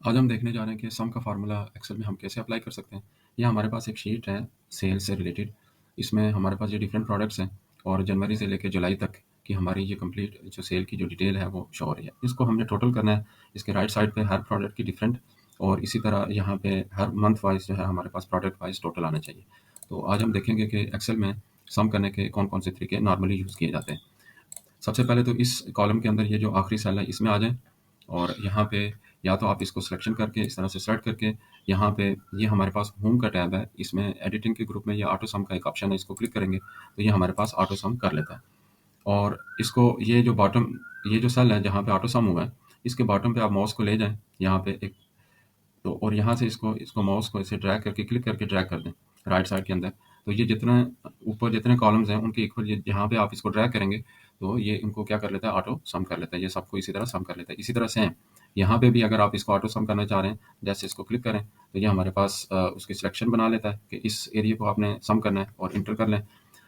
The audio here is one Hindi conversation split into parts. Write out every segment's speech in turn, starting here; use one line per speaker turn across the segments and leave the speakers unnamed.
आज हम देखने जा रहे हैं कि सम का फार्मूला एक्सेल में हम कैसे अप्लाई कर सकते हैं। यह हमारे पास एक शीट है सेल से रिलेटेड। इसमें हमारे पास ये डिफरेंट प्रोडक्ट्स हैं और जनवरी से लेकर जुलाई तक की हमारी ये कंप्लीट जो सेल की जो डिटेल है वो शो हो रही है। इसको हमने टोटल करना है। इसके राइट साइड पे हर प्रोडक्ट की डिफरेंट और इसी तरह यहाँ पे हर मंथ वाइज जो है हमारे पास प्रोडक्ट वाइज टोटल आना चाहिए। तो आज हम देखेंगे कि एक्सेल में सम करने के कौन-कौन से तरीके नॉर्मली यूज़ किए जाते हैं। सबसे पहले तो इस कॉलम के अंदर ये जो आखिरी सेल है इसमें आ जाएँ और यहाँ पे या तो आप इसको सिलेक्शन करके इस तरह से सेलेक्ट करके यहाँ पे ये हमारे पास होम का टैब है, इसमें एडिटिंग के ग्रुप में ये ऑटो सम का एक ऑप्शन है, इसको क्लिक करेंगे तो ये हमारे पास ऑटो सम कर लेता है। और इसको ये जो बॉटम ये जो सेल है जहाँ पे ऑटो सम हुआ है, इसके बॉटम पे आप माउस को ले जाएँ, यहाँ पे एक तो और यहाँ से इसको इसको माउस को ऐसे ड्रैग करके क्लिक करके ड्रैग कर दें राइट साइड के अंदर। तो ये जितने ऊपर जितने कॉलम्स हैं उनके इक्वल ये जहाँ पे आप इसको ड्रैग करेंगे तो ये इनको क्या कर लेता है ऑटो सम कर लेता है। ये सबको इसी तरह सम कर लेता है। इसी तरह सेम यहाँ पे भी अगर आप इसको ऑटो सम करना चाह रहे हैं, जैसे इसको क्लिक करें तो ये हमारे पास उसकी सिलेक्शन बना लेता है कि इस एरिया को आपने सम करना है और इंटर कर लें।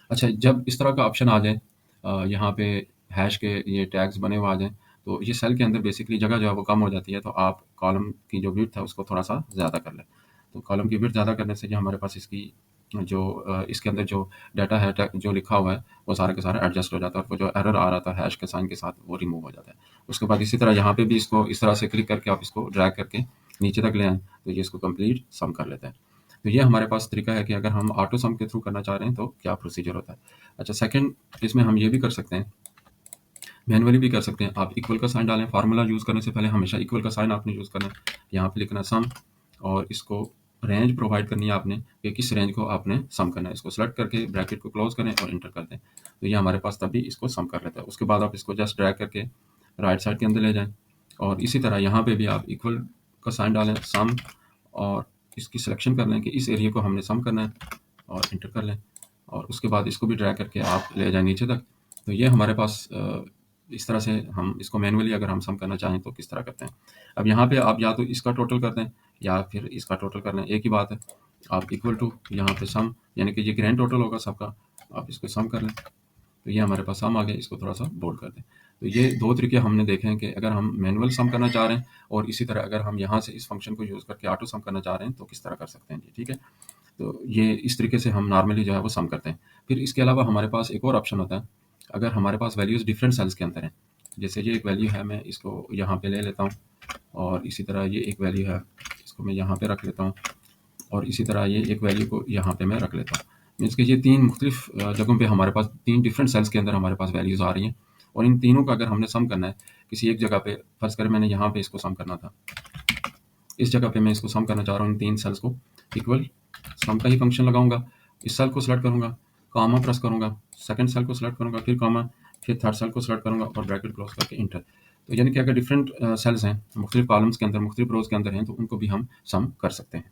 अच्छा, जब इस तरह का ऑप्शन आ जाए यहाँ पे हैश के ये टैग्स बने हुए आ जाएँ, तो ये सेल के अंदर बेसिकली जगह जो है वो कम हो जाती है, तो आप कॉलम की जो विड्थ है उसको थोड़ा-सा ज़्यादा कर लें। तो कॉलम की विड्थ ज़्यादा करने से जो हमारे पास इसकी जो इसके अंदर जो डाटा है जो लिखा हुआ है, वो सारा का सारा एडजस्ट हो जाता है और वो जो एरर आ रहा था हैश के साइन के साथ वो रिमूव हो जाता है। उसके बाद इसी तरह यहाँ पे भी इसको इस तरह से क्लिक करके आप इसको ड्रैग करके नीचे तक ले आएँ, तो ये इसको कंप्लीट सम कर लेता है। तो ये हमारे पास तरीका है कि अगर हम ऑटो सम के थ्रू करना चाह रहे हैं, तो क्या प्रोसीजर होता है। अच्छा, सेकंड इसमें हम ये भी कर सकते हैं, मैनुअली भी कर सकते हैं। आप इक्वल का साइन डालें, फार्मूला यूज़ करने से पहले हमेशा इक्वल का साइन आपने यूज़ करना है। यहाँ पे लिखना है सम और इसको रेंज प्रोवाइड करनी है आपने कि किस रेंज को आपने सम करना है। इसको सेलेक्ट करके ब्रैकेट को क्लोज़ करें और एंटर कर दें। तो ये हमारे पास तभी इसको सम कर लेता है। उसके बाद आप इसको जस्ट ड्रैग करके राइट साइड के अंदर ले जाएँ और इसी तरह यहाँ पे भी आप इक्वल का साइन डालें, सम और इसकी सिलेक्शन कर लें कि इस एरिया को हमने सम करना है और एंटर कर लें और उसके बाद इसको भी ड्रैग करके आप ले जाएँ नीचे तक। तो ये हमारे पास इस तरह से हम इसको मैनुअली अगर हम सम करना चाहें तो किस तरह करते हैं। अब यहाँ पे आप या तो इसका टोटल कर दें या फिर इसका टोटल कर लें, एक ही बात है। आप इक्वल टू यहाँ पे सम यानी कि ये ग्रैंड टोटल होगा सबका, आप इसको सम कर लें। तो ये हमारे पास सम आ गया, इसको थोड़ा-सा बोल्ड कर दें। तो ये 2 तरीके हमने देखे हैं कि अगर हम मैनुअल सम करना चाह रहे हैं और इसी तरह अगर हम यहाँ से इस फंक्शन को यूज़ करके ऑटो सम करना चाह रहे हैं तो किस तरह कर सकते हैं जी, ठीक है? तो ये इस तरीके से हम नॉर्मली जो है वो सम करते हैं। फिर इसके अलावा हमारे पास एक और ऑप्शन होता है, अगर हमारे पास वैल्यूज़ डिफरेंट सेल्स के अंदर हैं। जैसे ये एक वैल्यू है, मैं इसको यहाँ पे ले लेता हूँ और इसी तरह ये एक वैल्यू है, इसको मैं यहाँ पे रख लेता हूँ और इसी तरह ये एक वैल्यू को यहाँ पे मैं रख लेता हूँ। मीन्स कि ये 3 मुख्तलिफ जगहों पे हमारे पास 3 डिफरेंट सेल्स के अंदर हमारे पास वैल्यूज़ आ रही हैं और इन तीनों का अगर हमने सम करना है, किसी एक जगह पे फ़र्ज़ करें मैंने यहाँ पे इसको सम करना था। इस जगह पे मैं इसको सम करना चाह रहा हूँ इन 3 सेल्स को, इक्वल सम का ही फंक्शन लगाऊँगा। इस सेल को सेलेक्ट करूँगा, कॉमा प्रेस करूँगा, सेकंड सेल को सेलेक्ट करूँगा, फिर कॉमा, फिर थर्ड सेल को सेलेक्ट करूँगा और ब्रैकेट क्लोज़ करके एंटर। तो यानी कि अगर डिफरेंट सेल्स हैं, मुख्तलिफ कॉलम्स के अंदर, मुख्तलिफ रोज़ के अंदर हैं, तो उनको भी हम सम कर सकते हैं।